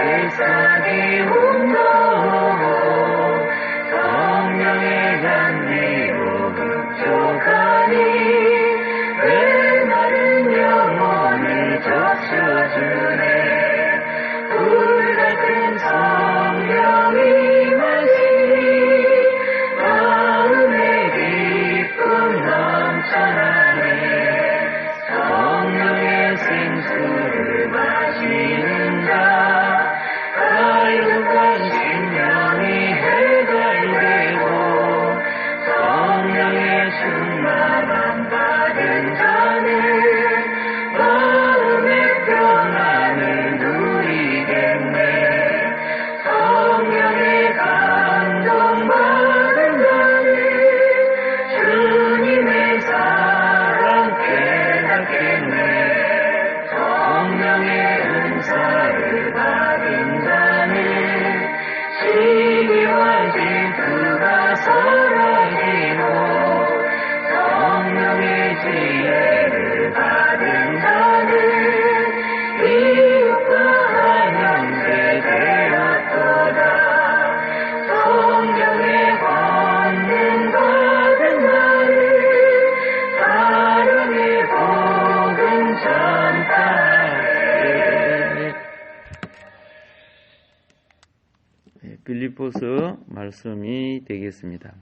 세상이 운동하고 성령의 감리로 흡족하니 메마른 영혼을 적셔주네. 불같은 성령이 마시니 마음의 기쁨 넘쳐나네. 성령의 생수를 마시는가 가득한 심령이 해갈되고 성령의 충만함 받은 자는 마음의 평안을 누리겠네. 성령의 감동받은 자는 주님의 사랑 깨닫겠네. 성령의 은사를 받은 자는 시기와 질투가 사라지고 성령의 지혜를 받은 자는 이웃과 한영세 되었도다. 성령의 권능 받은 자는 사랑의 복음 전파하세. 빌립보서 말씀이 되겠습니다.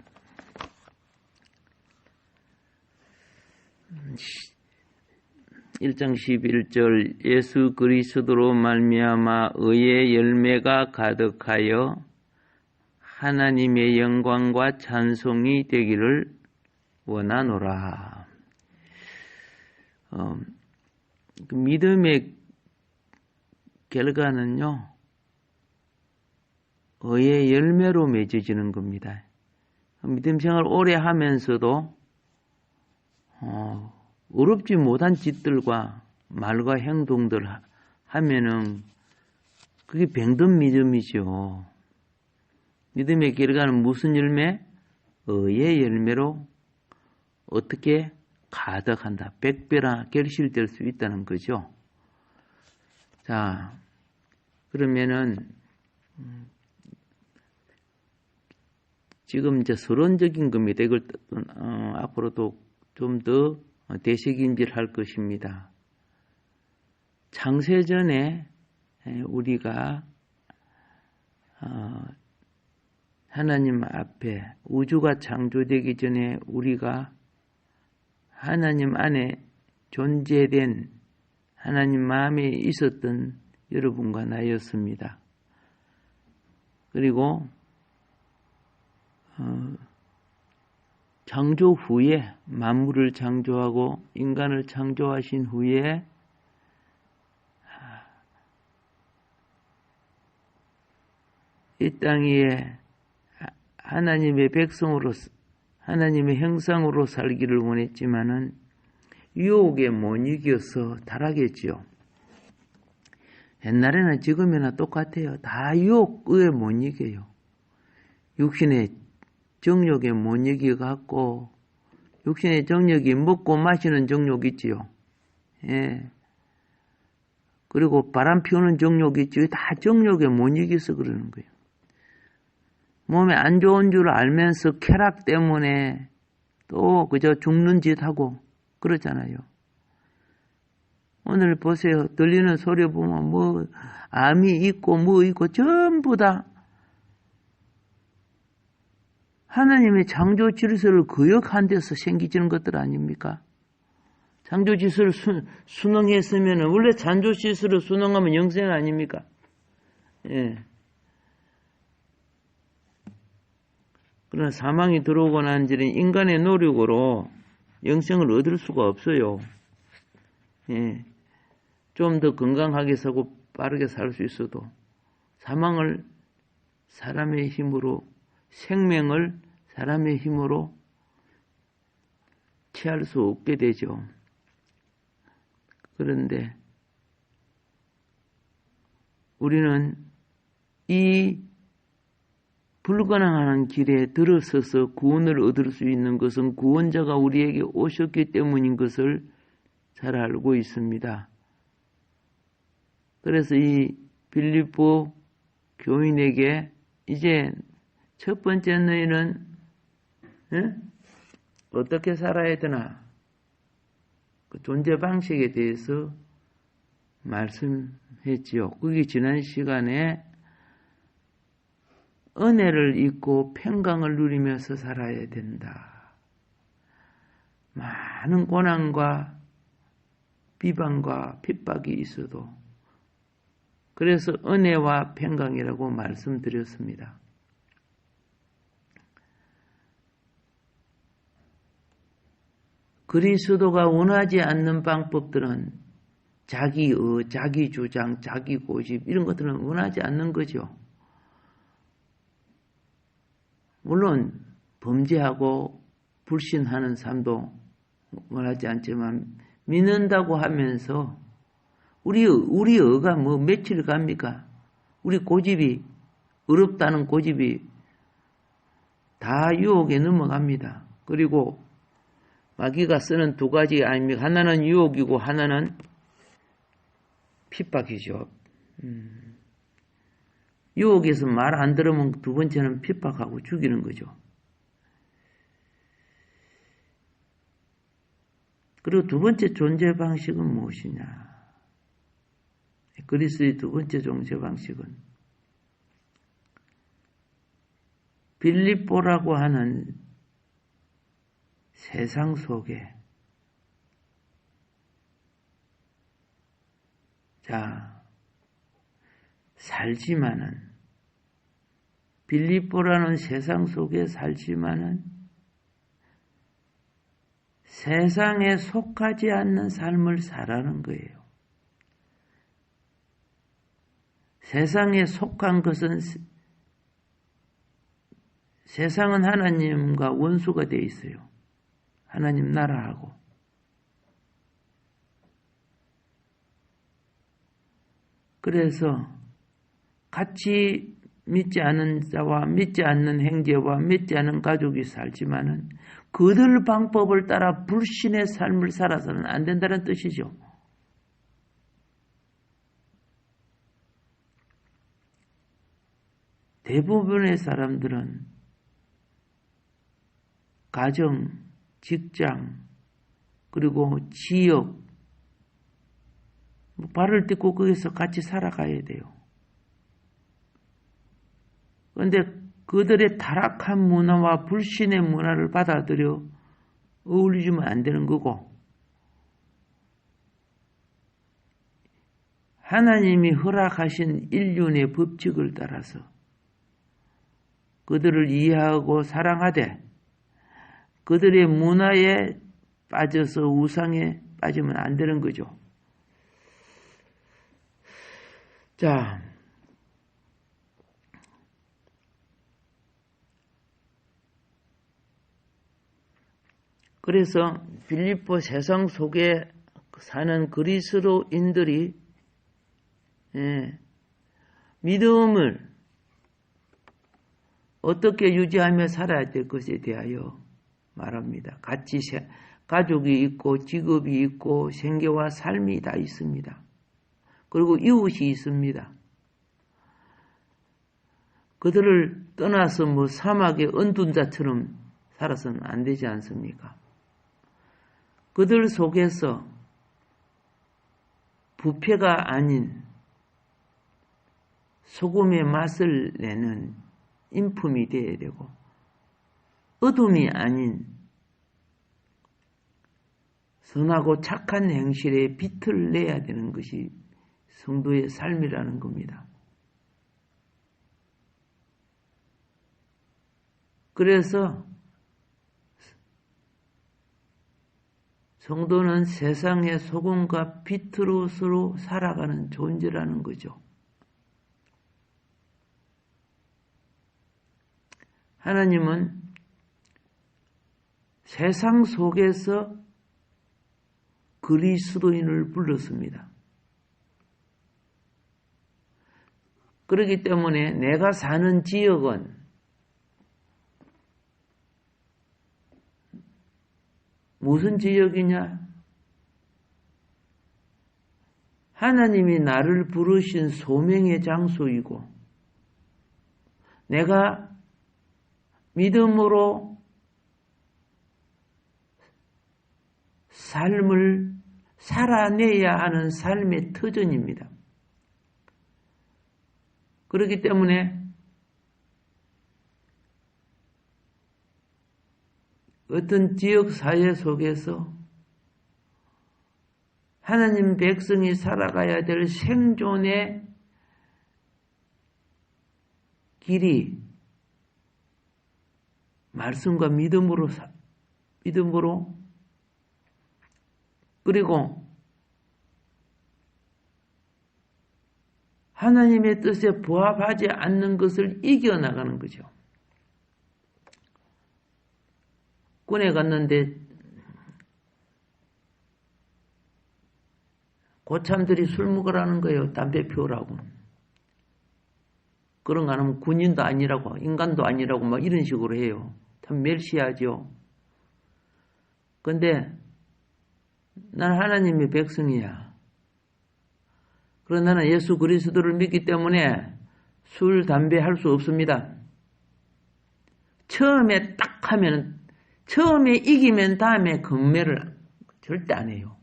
1장 11절 예수 그리스도로 말미암아 의의 열매가 가득하여 하나님의 영광과 찬송이 되기를 원하노라. 그 믿음의 결과는요, 의의 열매로 맺어지는 겁니다. 믿음 생활 오래 하면서도 어렵지 못한 짓들과 말과 행동들 하면은 그게 병든 믿음이죠. 믿음의 결과는 무슨 열매? 의의 열매로 어떻게 가득한다. 100배나 결실될 수 있다는 거죠. 자, 그러면은 지금 이제 서론적인 겁니다. 이걸 앞으로도 좀 더 되새김질할 것입니다. 창세전에 우리가 하나님 앞에 우주가 창조되기 전에 우리가 하나님 안에 존재된 하나님 마음에 있었던 여러분과 나였습니다. 그리고 창조 후에 만물을 창조하고 인간을 창조하신 후에 이 땅 위에 하나님의 백성으로 하나님의 형상으로 살기를 원했지만은 유혹에 못 이겨서 타락했지요. 옛날에나 지금이나 똑같아요. 다 유혹에 못 이겨요. 육신의 정욕에 못 이겨갖고 육신의 정욕이 먹고 마시는 정욕 있지요. 예. 그리고 바람 피우는 정욕 있지요. 다 정욕에 못 이겨서 그러는 거예요. 몸에 안 좋은 줄 알면서 쾌락 때문에 또 그저 죽는 짓 하고 그러잖아요. 오늘 보세요. 들리는 소리 보면 뭐 암이 있고 뭐 있고 전부 다 하나님의 창조 질서를 거역한 데서 생기지는 것들 아닙니까? 창조 질서를 순응했으면 원래 창조 질서를 순응하면 영생 아닙니까? 예. 그러나 사망이 들어오고 난 뒤는 인간의 노력으로 영생을 얻을 수가 없어요. 예. 좀 더 건강하게 살고 빠르게 살 수 있어도 사망을 사람의 힘으로 생명을 사람의 힘으로 취할 수 없게 되죠. 그런데 우리는 이 불가능한 길에 들어서서 구원을 얻을 수 있는 것은 구원자가 우리에게 오셨기 때문인 것을 잘 알고 있습니다. 그래서 이 빌립보 교인에게 이제 첫 번째 너희는 어떻게 살아야 되나? 그 존재 방식에 대해서 말씀했지요. 그게 지난 시간에 은혜를 잊고 평강을 누리면서 살아야 된다. 많은 고난과 비방과 핍박이 있어도 그래서 은혜와 평강이라고 말씀드렸습니다. 그리스도가 원하지 않는 방법들은 자기의, 자기 주장, 자기 고집 이런 것들은 원하지 않는 거죠. 물론 범죄하고 불신하는 삶도 원하지 않지만 믿는다고 하면서 우리 의가 뭐 며칠 갑니까? 우리 고집이 어렵다는 고집이 다 유혹에 넘어갑니다. 그리고 마귀가 쓰는 두 가지 아닙니까? 하나는 유혹이고 하나는 핍박이죠. 유혹에서 말 안 들으면 두 번째는 핍박하고 죽이는 거죠. 그리고 두 번째 존재 방식은 무엇이냐? 그리스도의 두 번째 존재 방식은 빌립보라고 하는 세상 속에 살지만은 빌립보라는 세상 속에 살지만은 세상에 속하지 않는 삶을 살아는 거예요. 세상에 속한 것은 세상은 하나님과 원수가 되어 있어요. 하나님 나라하고. 그래서 같이 믿지 않은 자와 믿지 않는 형제와 믿지 않은 가족이 살지만은 그들 방법을 따라 불신의 삶을 살아서는 안 된다는 뜻이죠. 대부분의 사람들은 가정, 직장, 그리고 지역, 발을 딛고 거기서 같이 살아가야 돼요. 그런데 그들의 타락한 문화와 불신의 문화를 받아들여 어울리면 안 되는 거고, 하나님이 허락하신 인륜의 법칙을 따라서 그들을 이해하고 사랑하되 그들의 문화에 빠져서 우상에 빠지면 안 되는 거죠. 자, 그래서 빌립보 세상 속에 사는 그리스도인들이 믿음을 어떻게 유지하며 살아야 될 것에 대하여 말합니다. 같이 가족이 있고 직업이 있고 생계와 삶이 다 있습니다. 그리고 이웃이 있습니다. 그들을 떠나서 사막의 언둔자처럼 살아서는 안 되지 않습니까? 그들 속에서 부패가 아닌 소금의 맛을 내는 인품이 되어야 되고 어둠이 아닌 선하고 착한 행실에 빛을 내야 되는 것이 성도의 삶이라는 겁니다. 그래서 성도는 세상의 소금과 빛으로서 살아가는 존재라는 거죠. 하나님은 세상 속에서 그리스도인을 불렀습니다. 그렇기 때문에 내가 사는 지역은 무슨 지역이냐? 하나님이 나를 부르신 소명의 장소이고 내가 믿음으로 삶을 살아내야 하는 삶의 터전입니다. 그렇기 때문에 어떤 지역 사회 속에서 하나님 백성이 살아가야 될 생존의 길이 말씀과 믿음으로 그리고 하나님의 뜻에 부합하지 않는 것을 이겨나가는 거죠. 군에 갔는데 고참들이 술 먹으라는 거예요. 담배 피우라고. 그런 거 안 하면 군인도 아니라고 인간도 아니라고 막 이런 식으로 해요. 참 멸시하죠. 근데 난 하나님의 백성이야. 그러나 나는 예수 그리스도를 믿기 때문에 술, 담배 할 수 없습니다. 처음에 딱 하면 처음에 이기면 다음에 금매를 절대 안 해요.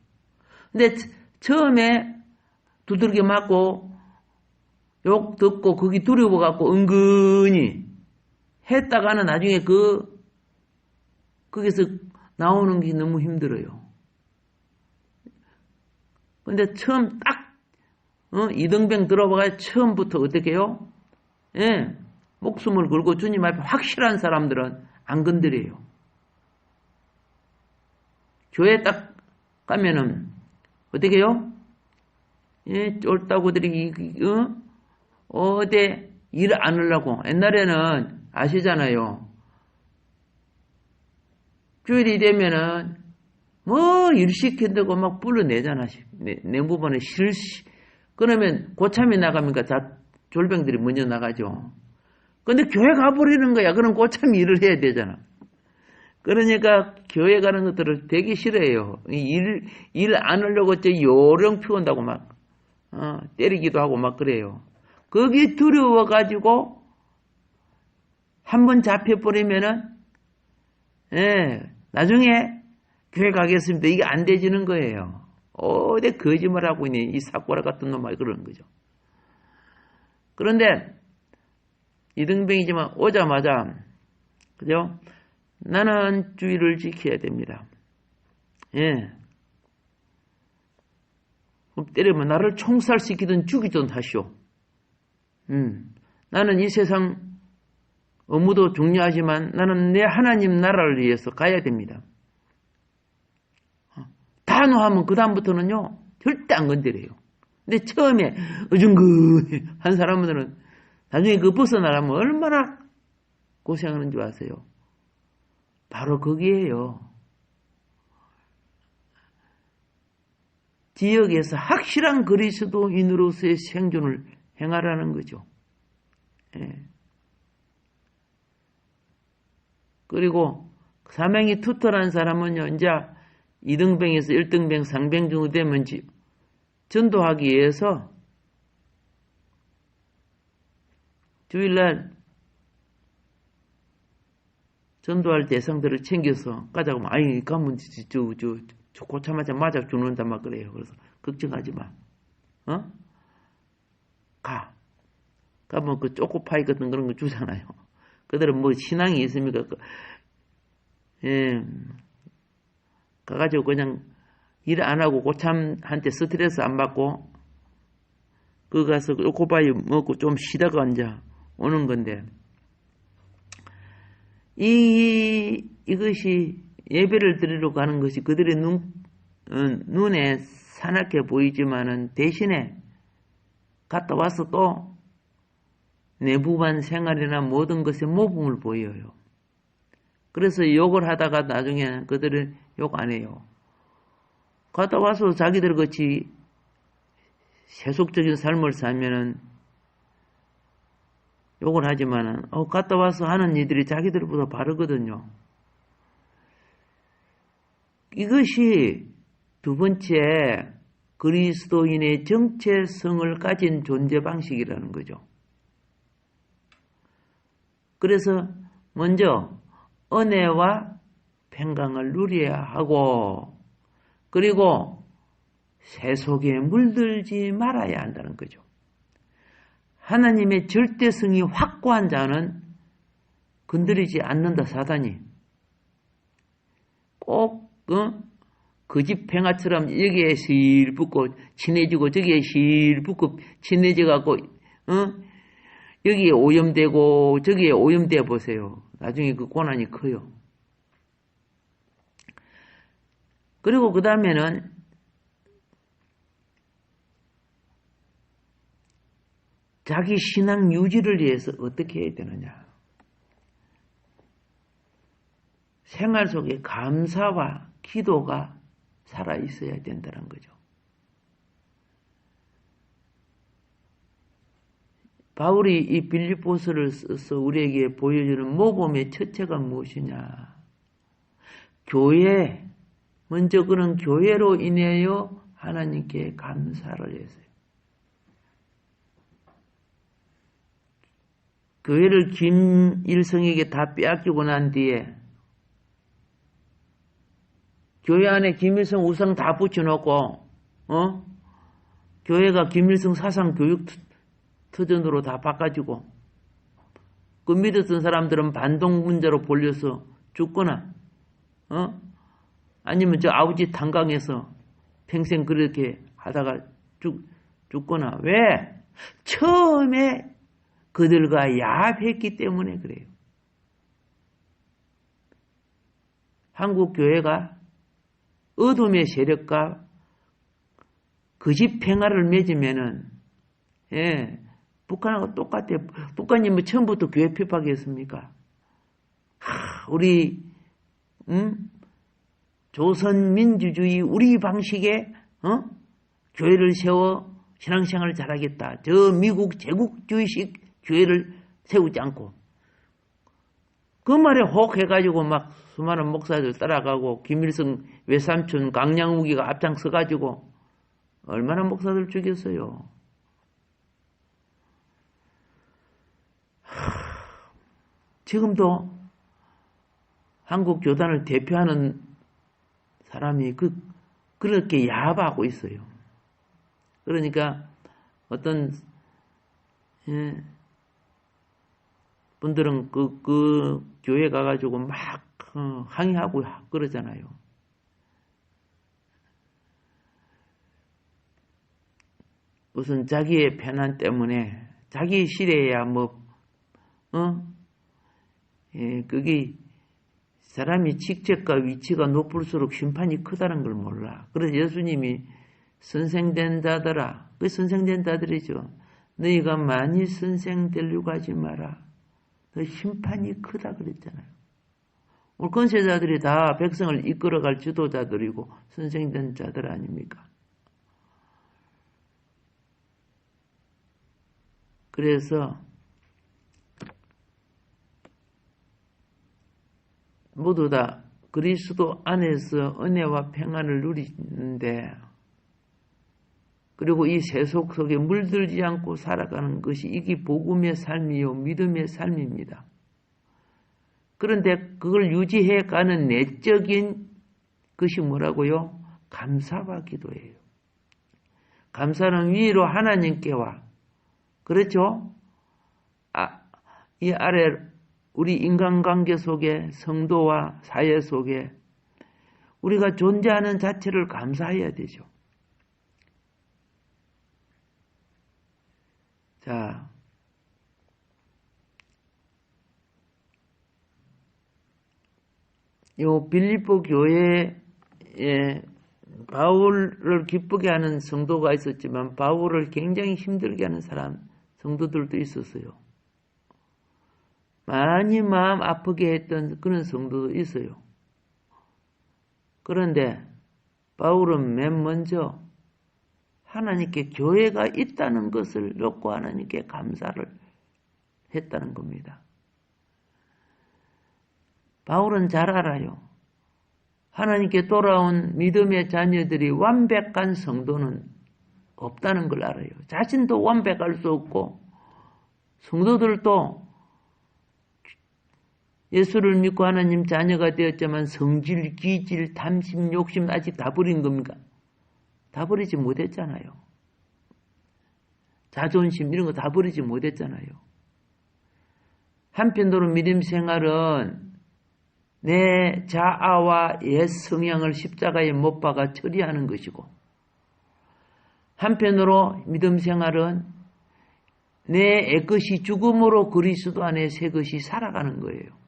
근데 처음에 두들겨 맞고 욕 듣고 거기 두려워갖고 은근히 했다가는 나중에 거기서 나오는 게 너무 힘들어요. 근데 처음 딱 이등병 들어봐가 처음부터 어떻게 해요? 예, 목숨을 걸고 주님 앞에 확실한 사람들은 안 건드려요. 교회 딱 가면은 어떻게 해요? 예, 쫄따구들이 어디 일 안 하려고 옛날에는 아시잖아요. 주일이 되면은 뭐 일 시킨다고 막 불러내잖아. 내무반에 그러면 고참이 나가니까 다 졸병들이 먼저 나가죠. 근데 교회 가버리는 거야. 그럼 고참이 일을 해야 되잖아. 그러니까 교회 가는 것들을 되게 싫어해요. 일 안 하려고 요령 피운다고 막 때리기도 하고 막 그래요. 거기 두려워가지고 한번 잡혀버리면은 나중에 교회 가겠습니다. 이게 안 되지는 거예요. 어디 거짓말하고 있니 이 사꼬라 같은 놈 말 그러는 거죠. 그런데 이등병이지만 오자마자 그죠? 나는 주의를 지켜야 됩니다. 예. 때리면 나를 총살시키든 죽이든 하시오. 나는 이 세상 업무도 중요하지만 나는 내 하나님 나라를 위해서 가야 됩니다. 단호하면 그 다음부터는요 절대 안 건드려요. 근데 처음에 어중근히 한 사람들은 나중에 벗어나려면 얼마나 고생하는 줄 아세요? 바로 거기에요. 지역에서 확실한 그리스도인으로서의 생존을 행하라는 거죠. 예. 그리고 사명이 투철한 사람은요, 이제 2등병에서 1등병, 상병 정도 되면 전도하기 위해서 주일날 전도할 대상들을 챙겨서 가자고 하면, 아니, 가면 저 고참한테 맞아 죽는다 막 그래요. 그래서 걱정하지 마. 가면 그 초코파이 같은 그런 거 주잖아요. 그들은 뭐 신앙이 있습니까? 가가지고 그냥 일 안 하고 고참한테 스트레스 안 받고 그 가서 초코파이 먹고 좀 쉬다가 이제 오는 건데 이것이 예배를 드리러 가는 것이 그들의 눈에 사납게 보이지만은 대신에 갔다 와서 또 내부반 생활이나 모든 것에 모범을 보여요. 그래서 욕을 하다가 나중에 그들은 욕 안 해요. 갔다 와서 자기들 같이 세속적인 삶을 살면은 욕을 하지만은 갔다 와서 하는 일들이 자기들보다 바르거든요. 이것이 두 번째 그리스도인의 정체성을 가진 존재 방식이라는 거죠. 그래서 먼저 은혜와 평강을 누려야 하고, 그리고 세속에 물들지 말아야 한다는 거죠. 하나님의 절대성이 확고한 자는 건드리지 않는다, 사단이. 꼭 그 집 평화처럼 여기에 실 붙고 친해지고 저기에 실 붙고 친해져갖고 여기에 오염되고 저기에 오염돼 보세요. 나중에 그 고난이 커요. 그리고 그 다음에는 자기 신앙 유지를 위해서 어떻게 해야 되느냐. 생활 속에 감사와 기도가 살아있어야 된다는 거죠. 바울이 이 빌립보서를 써서 우리에게 보여주는 모범의 첫째가 무엇이냐. 교회, 먼저 그런 교회로 인하여 하나님께 감사를 했어요. 교회를 김일성에게 다 빼앗기고 난 뒤에 교회 안에 김일성 우상 다 붙여놓고 교회가 김일성 사상 교육 터전으로 다 바꿔지고 그 믿었던 사람들은 반동 문제로 몰려서 죽거나 아니면 저 아우지 탄광에서 평생 그렇게 하다가 죽거나. 왜? 처음에 그들과 야합했기 때문에 그래요. 한국 교회가 어둠의 세력과 거짓 평화를 맺으면은 북한하고 똑같아요. 북한이 뭐 처음부터 교회 핍박했습니까? 우리 조선민주주의 우리 방식의 교회를 세워 신앙생활을 잘하겠다. 저 미국 제국주의식 교회를 세우지 않고 그 말에 혹 해가지고 막 수많은 목사들 따라가고 김일성 외삼촌 강양욱이가 앞장서가지고 얼마나 목사들 죽였어요. 지금도 한국 교단을 대표하는 사람이 그렇게 야합하고 있어요. 그러니까 어떤 분들은 그 교회 가가지고 막 항의하고 그러잖아요. 무슨 자기의 편안 때문에 자기 시대에야 그게 사람이 직책과 위치가 높을수록 심판이 크다는 걸 몰라. 그래서 예수님이 선생된 자들아, 그 선생된 자들이죠. 너희가 많이 선생되려고 하지 마라. 너 심판이 크다 그랬잖아요. 우리 권세자들이 다 백성을 이끌어갈 지도자들이고 선생된 자들 아닙니까? 그래서 모두 다 그리스도 안에서 은혜와 평안을 누리는데, 그리고 이 세속 속에 물들지 않고 살아가는 것이 이게 복음의 삶이요 믿음의 삶입니다. 그런데 그걸 유지해가는 내적인 것이 뭐라고요? 감사와 기도예요. 감사는 위로 하나님께와, 그렇죠? 이 아래 우리 인간관계 속에, 성도와 사회 속에 우리가 존재하는 자체를 감사해야 되죠. 자, 요 빌립보 교회에 바울을 기쁘게 하는 성도가 있었지만 바울을 굉장히 힘들게 하는 성도들도 있었어요. 많이 마음 아프게 했던 그런 성도도 있어요. 그런데 바울은 맨 먼저 하나님께 교회가 있다는 것을 놓고 하나님께 감사를 했다는 겁니다. 바울은 잘 알아요. 하나님께 돌아온 믿음의 자녀들이 완벽한 성도는 없다는 걸 알아요. 자신도 완벽할 수 없고 성도들도 예수를 믿고 하나님 자녀가 되었지만 성질, 기질, 탐심, 욕심 아직 다 버린 겁니까? 다 버리지 못했잖아요. 자존심 이런 거 다 버리지 못했잖아요. 한편으로 믿음 생활은 내 자아와 옛 성향을 십자가에 못 박아 처리하는 것이고, 한편으로 믿음 생활은 내 옛것이 죽음으로 그리스도 안에 새 것이 살아가는 거예요.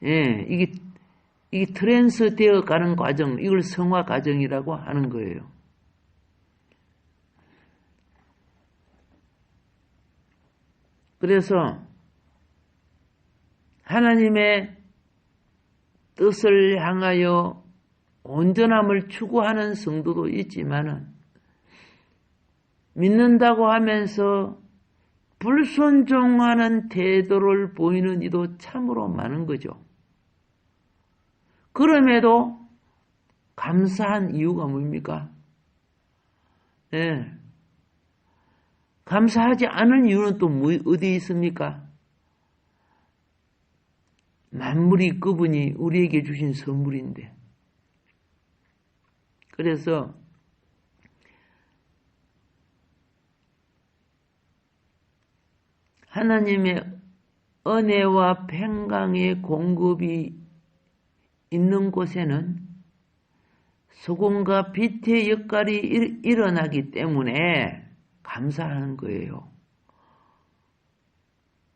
예, 이게 트랜스 되어 가는 과정, 이걸 성화 과정이라고 하는 거예요. 그래서 하나님의 뜻을 향하여 온전함을 추구하는 성도도 있지만은 믿는다고 하면서 불순종하는 태도를 보이는 이도 참으로 많은 거죠. 그럼에도 감사한 이유가 뭡니까? 네. 감사하지 않은 이유는 또 어디 있습니까? 만물이 그분이 우리에게 주신 선물인데. 그래서 하나님의 은혜와 평강의 공급이 있는 곳에는 소금과 빛의 역할이 일어나기 때문에 감사하는 거예요.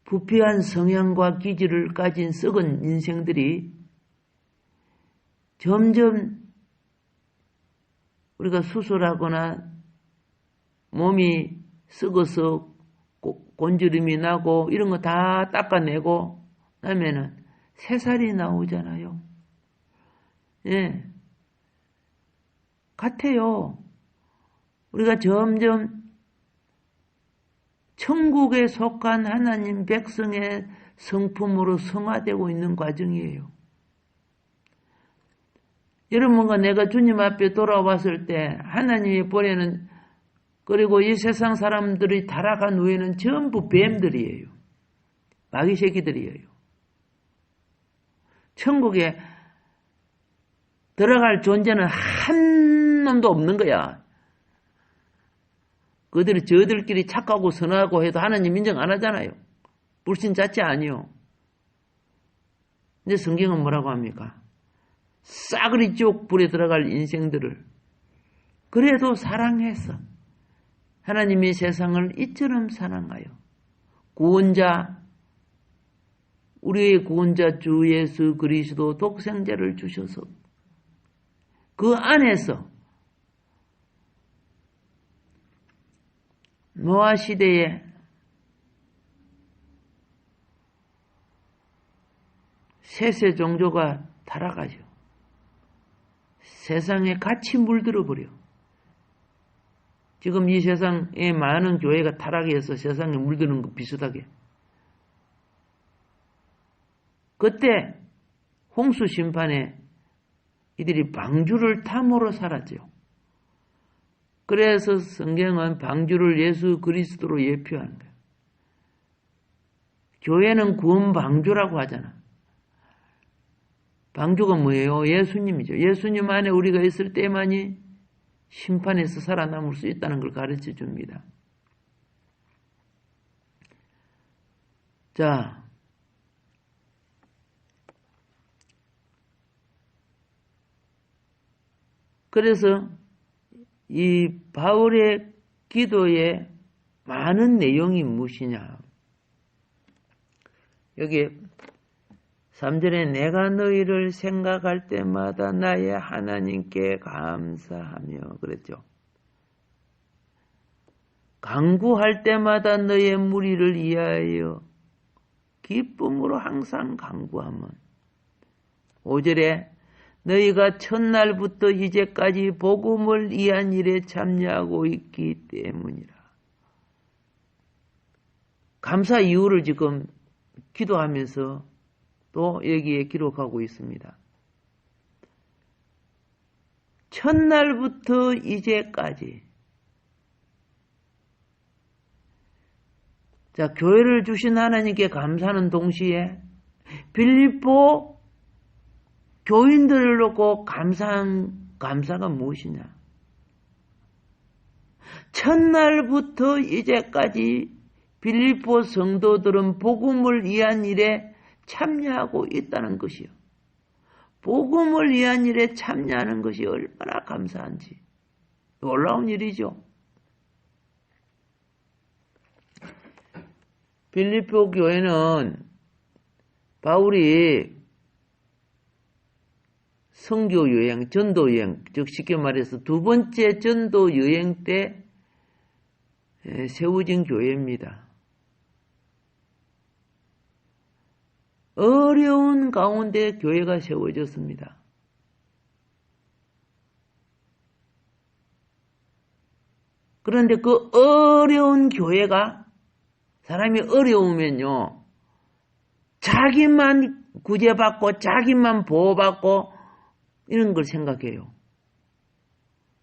부패한 성향과 기질을 가진 썩은 인생들이 점점 우리가 수술하거나 몸이 썩어서 곤지름이 나고 이런 거 다 닦아내고 나면은 새살이 나오잖아요. 예. 같아요. 우리가 점점 천국에 속한 하나님 백성의 성품으로 성화되고 있는 과정이에요. 여러분과 내가 주님 앞에 돌아왔을 때 하나님이 보내는, 그리고 이 세상 사람들이 타락한 후에는 전부 뱀들이에요. 마귀 새끼들이에요. 천국에 들어갈 존재는 한 놈도 없는 거야. 그들이 저들끼리 착하고 선하고 해도 하나님 인정 안 하잖아요. 불신 자체 아니요. 근데 성경은 뭐라고 합니까? 싸그리 쭉 불에 들어갈 인생들을 그래도 사랑해서 하나님이 세상을 이처럼 사랑하여 구원자, 우리의 구원자 주 예수 그리스도 독생자를 주셔서 그 안에서 노아 시대에 셋의 종조가 타락하죠. 세상에 같이 물들어 버려. 지금 이 세상에 많은 교회가 타락해서 세상에 물드는 것 비슷하게. 그때 홍수 심판에 이들이 방주를 탐으로 살았죠. 그래서 성경은 방주를 예수 그리스도로 예표하는 거예요. 교회는 구원 방주라고 하잖아. 방주가 뭐예요? 예수님이죠. 예수님 안에 우리가 있을 때만이 심판에서 살아남을 수 있다는 걸 가르쳐 줍니다. 자, 그래서 이 바울의 기도에 많은 내용이 무엇이냐. 여기 3절에 내가 너희를 생각할 때마다 나의 하나님께 감사하며 그랬죠. 간구할 때마다 너의 무리를 위하여 기쁨으로 항상 간구하면 5절에 너희가 첫날부터 이제까지 복음을 위한 일에 참여하고 있기 때문이라. 감사 이유를 지금 기도하면서 또 여기에 기록하고 있습니다. 첫날부터 이제까지 자, 교회를 주신 하나님께 감사하는 동시에 빌립보 교인들을 놓고 감사가 무엇이냐? 첫날부터 이제까지 빌립보 성도들은 복음을 위한 일에 참여하고 있다는 것이요. 복음을 위한 일에 참여하는 것이 얼마나 감사한지 놀라운 일이죠. 빌립보 교회는 바울이 선교 여행, 전도 여행, 즉 쉽게 말해서 두 번째 전도 여행 때 세워진 교회입니다. 어려운 가운데 교회가 세워졌습니다. 그런데 그 어려운 교회가 사람이 어려우면요, 자기만 구제받고 자기만 보호받고 이런 걸 생각해요.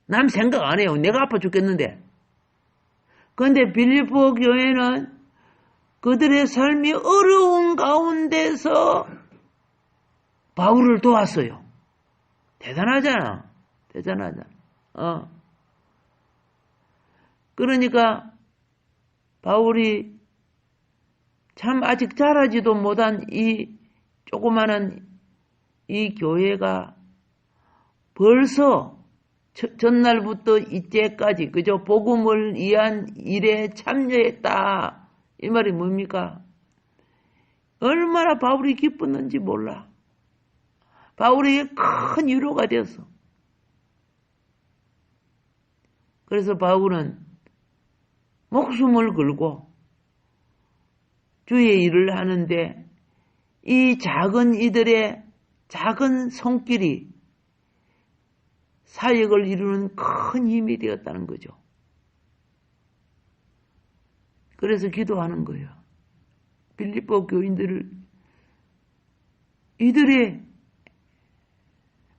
남 생각 안 해요. 내가 아파 죽겠는데. 그런데 빌립보 교회는 그들의 삶이 어려운 가운데서 바울을 도왔어요. 대단하잖아. 대단하잖아. 그러니까 바울이 참 아직 자라지도 못한 이 조그마한 이 교회가 벌써 전날부터 이때까지 그저 복음을 위한 일에 참여했다. 이 말이 뭡니까? 얼마나 바울이 기뻤는지 몰라. 바울에게 큰 위로가 되었어. 그래서 바울은 목숨을 걸고 주의 일을 하는데 이 작은 이들의 작은 손길이 사역을 이루는 큰 힘이 되었다는 거죠. 그래서 기도하는 거예요. 빌립보 교인들을 이들의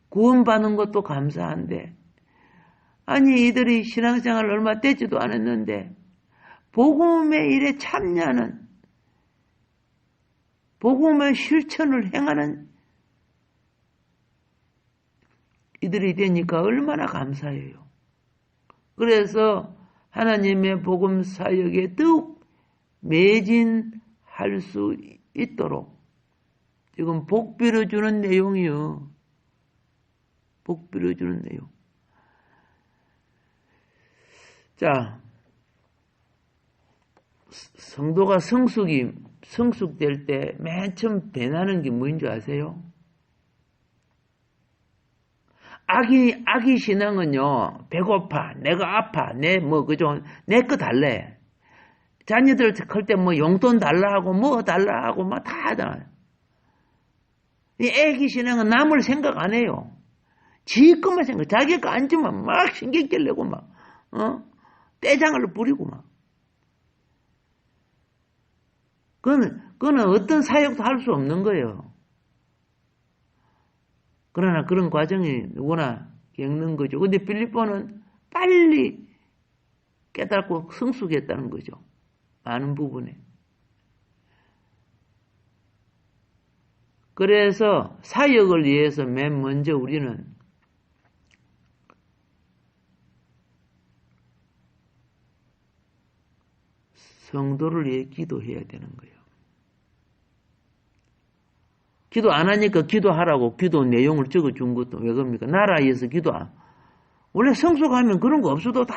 구원받는 것도 감사한데 아니 이들이 신앙생활을 얼마 되지도 않았는데 복음의 일에 참여하는 복음의 실천을 행하는 이들이 되니까 얼마나 감사해요. 그래서 하나님의 복음 사역에 더욱 매진할 수 있도록 지금 복 빌어주는 내용이요. 복 빌어주는 내용. 자, 성도가 성숙될 때 맨 처음 변하는 게 뭐인 줄 아세요? 아기 신앙은요, 배고파, 내가 아파, 내 거 달래. 자녀들 클 때 용돈 달라 하고, 달라 하고, 다 하잖아요. 이 애기 신앙은 남을 생각 안 해요. 지 것만 생각, 자기가 앉으면 막 신경질 내고 떼장을 부리고 그거는 어떤 사역도 할 수 없는 거예요. 그러나 그런 과정이 누구나 겪는 거죠. 근데 빌립보는 빨리 깨닫고 성숙했다는 거죠. 많은 부분에. 그래서 사역을 위해서 맨 먼저 우리는 성도를 위해 기도해야 되는 거예요. 기도 안 하니까 기도하라고 기도 내용을 적어준 것도 왜 그럽니까? 나라 위해서 원래 성숙하면 그런 거 없어도 다,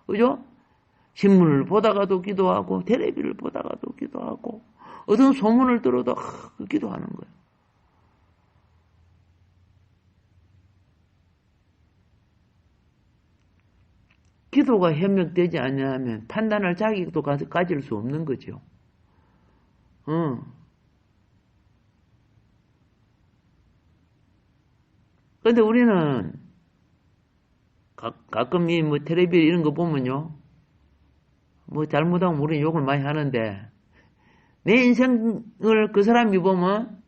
그죠? 신문을 보다가도 기도하고, 텔레비를 보다가도 기도하고, 어떤 소문을 들어도 기도하는 거예요. 기도가 협력되지 않으면 판단할 자격도 가질 수 없는 거죠. 그런데 우리는 가끔 이 텔레비 이런 거 보면요, 잘못하면 우리는 욕을 많이 하는데 내 인생을 그 사람이 보면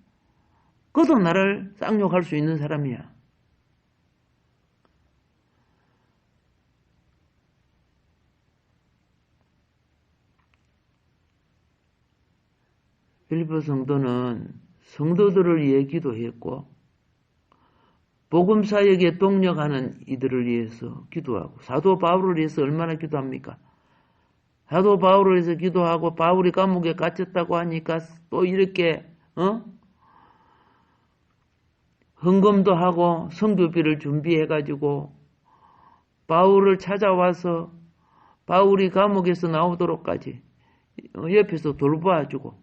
그도 나를 쌍욕할 수 있는 사람이야. 빌립보 성도는 성도들을 위해 기도했고 복음 사역에 동력하는 이들을 위해서 기도하고 사도 바울을 위해서 얼마나 기도합니까? 사도 바울을 위해서 기도하고 바울이 감옥에 갇혔다고 하니까 또 이렇게 헌금도 하고 선교비를 준비해가지고 바울을 찾아와서 바울이 감옥에서 나오도록까지 옆에서 돌봐주고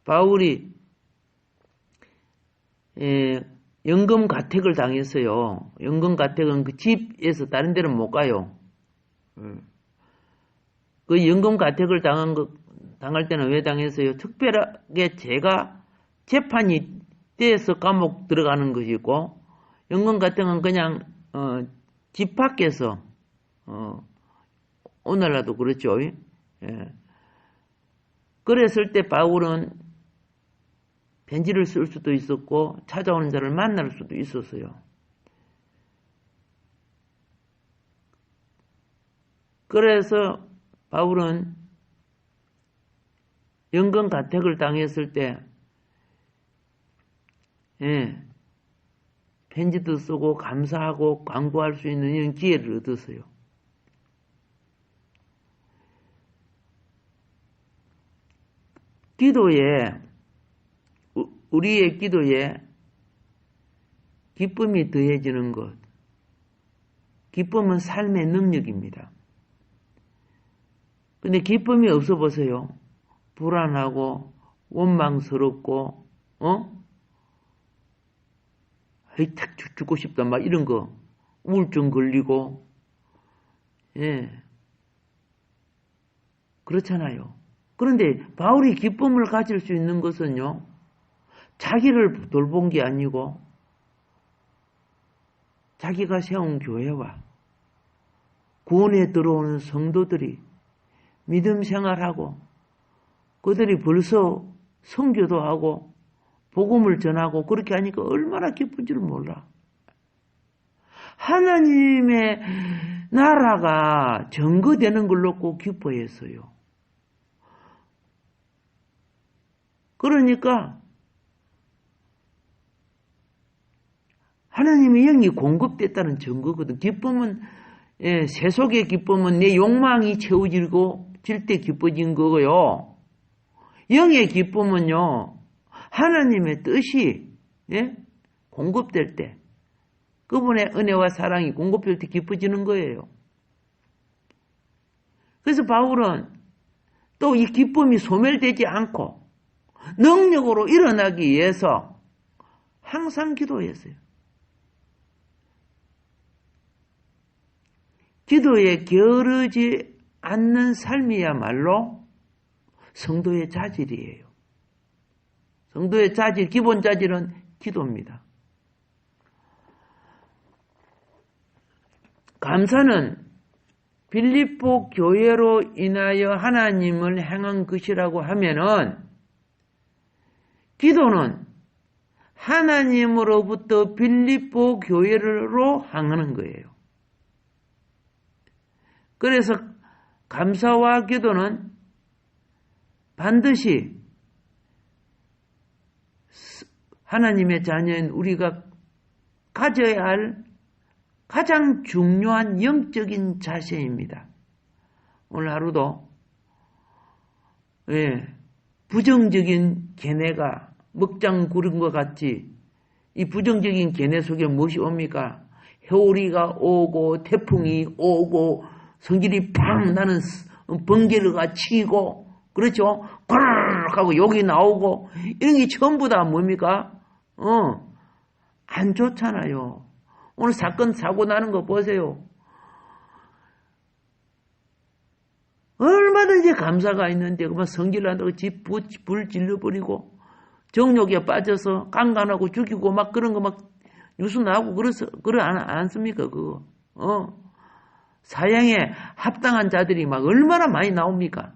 바울이 연금 가택을 당했어요. 연금 가택은 그 집에서 다른 데는 못 가요. 그 연금 가택을 당할 때는 왜 당했어요? 특별하게 제가 재판이 돼서 감옥 들어가는 것이고 연금 가택은 그냥 집 밖에서 오늘날도 그렇죠. 그랬을 때 바울은 편지를 쓸 수도 있었고 찾아오는 자를 만날 수도 있었어요. 그래서 바울은 연금 가택을 당했을 때 편지도 쓰고 감사하고 광고할 수 있는 이런 기회를 얻었어요. 우리의 기도에 기쁨이 더해지는 것. 기쁨은 삶의 능력입니다. 근데 기쁨이 없어 보세요. 불안하고 원망스럽고 탁 죽고 싶다 막 이런 거 우울증 걸리고 그렇잖아요. 그런데 바울이 기쁨을 가질 수 있는 것은요. 자기를 돌본 게 아니고 자기가 세운 교회와 구원에 들어오는 성도들이 믿음 생활하고 그들이 벌써 선교도 하고 복음을 전하고 그렇게 하니까 얼마나 기쁜지를 몰라. 하나님의 나라가 증거되는 걸 놓고 기뻐했어요. 그러니까 하나님의 영이 공급됐다는 증거거든. 기쁨은 세속의 기쁨은 내 욕망이 채워지고 질 때 기뻐진 거고요. 영의 기쁨은요. 하나님의 뜻이 공급될 때 그분의 은혜와 사랑이 공급될 때 기뻐지는 거예요. 그래서 바울은 또 이 기쁨이 소멸되지 않고 능력으로 일어나기 위해서 항상 기도했어요. 기도에 게으르지 않는 삶이야말로 성도의 자질이에요. 성도의 자질, 기본 자질은 기도입니다. 감사는 빌립보 교회로 인하여 하나님을 행한 것이라고 하면은 기도는 하나님으로부터 빌립보 교회로 향하는 거예요. 그래서 감사와 기도는 반드시 하나님의 자녀인 우리가 가져야 할 가장 중요한 영적인 자세입니다. 오늘 하루도 부정적인 견해가 먹장 구른 것 같이 이 부정적인 견해 속에 무엇이 옵니까? 해오리가 오고 태풍이 오고 성질이 팡 나는 번개가 치고 그렇죠? 꼬르륵 하고 욕이 나오고 이런 게 전부 다 뭡니까? 안 좋잖아요. 오늘 사건 사고 나는 거 보세요. 얼마든지 감사가 있는데 그만 성질 난다고 불 질러버리고 정욕에 빠져서 강간하고 죽이고 막 그런 거 막 뉴스 나오고 그래 않습니까? 그거 사형에 합당한 자들이 막 얼마나 많이 나옵니까?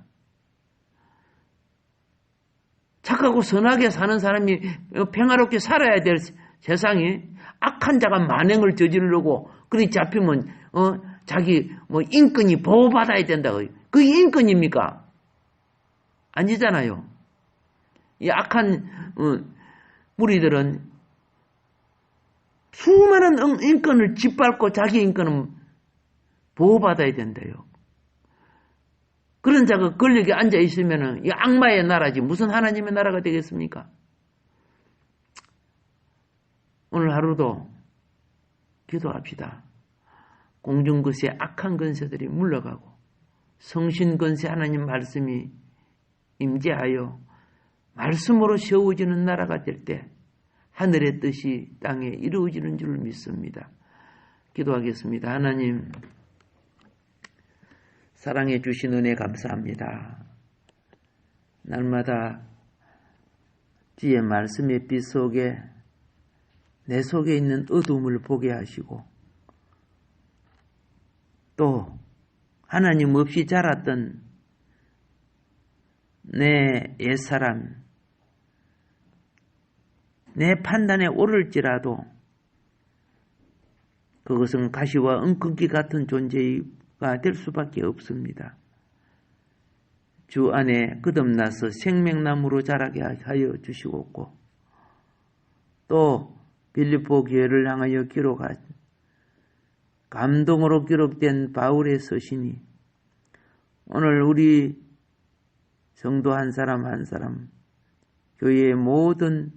착하고 선하게 사는 사람이 평화롭게 살아야 될 세상에 악한 자가 만행을 저지르려고 그리 잡히면 자기 인권이 보호받아야 된다고. 그게 인권입니까? 아니잖아요. 이 악한 무리들은 수많은 인권을 짓밟고 자기 인권은 보호받아야 된대요. 그런 자가 권력에 앉아 있으면 이 악마의 나라지 무슨 하나님의 나라가 되겠습니까? 오늘 하루도 기도합시다. 공중거세 악한 권세들이 물러가고 성신권세 하나님 말씀이 임재하여 말씀으로 세워지는 나라가 될 때 하늘의 뜻이 땅에 이루어지는 줄 믿습니다. 기도하겠습니다. 하나님, 사랑해 주신 은혜 감사합니다. 날마다 주의 말씀의 빛 속에 내 속에 있는 어둠을 보게 하시고 또 하나님 없이 자랐던 내 옛사람, 내 판단에 오를지라도 그것은 가시와 엉겅퀴 같은 존재가 될 수밖에 없습니다. 주 안에 거듭나서 생명나무로 자라게 하여 주시옵고 또 빌립보 교회를 향하여 기록한 감동으로 기록된 바울의 서신이 오늘 우리 성도 한 사람 한 사람 교회의 모든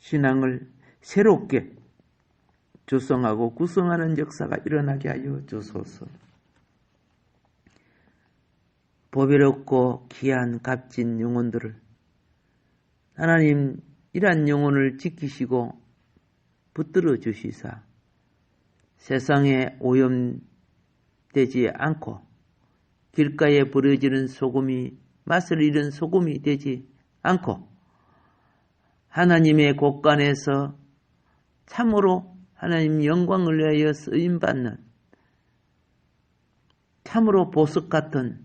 신앙을 새롭게 조성하고 구성하는 역사가 일어나게 하여 주소서. 보배롭고 귀한 값진 영혼들을 하나님 이러한 영혼을 지키시고 붙들어 주시사 세상에 오염되지 않고 길가에 버려지는 소금이 맛을 잃은 소금이 되지 않고 하나님의 곳간에서 참으로 하나님 영광을 위하여 쓰임받는 참으로 보석 같은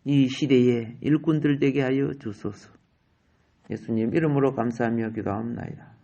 이 시대의 일꾼들 되게 하여 주소서. 예수님 이름으로 감사하며 기도합니다.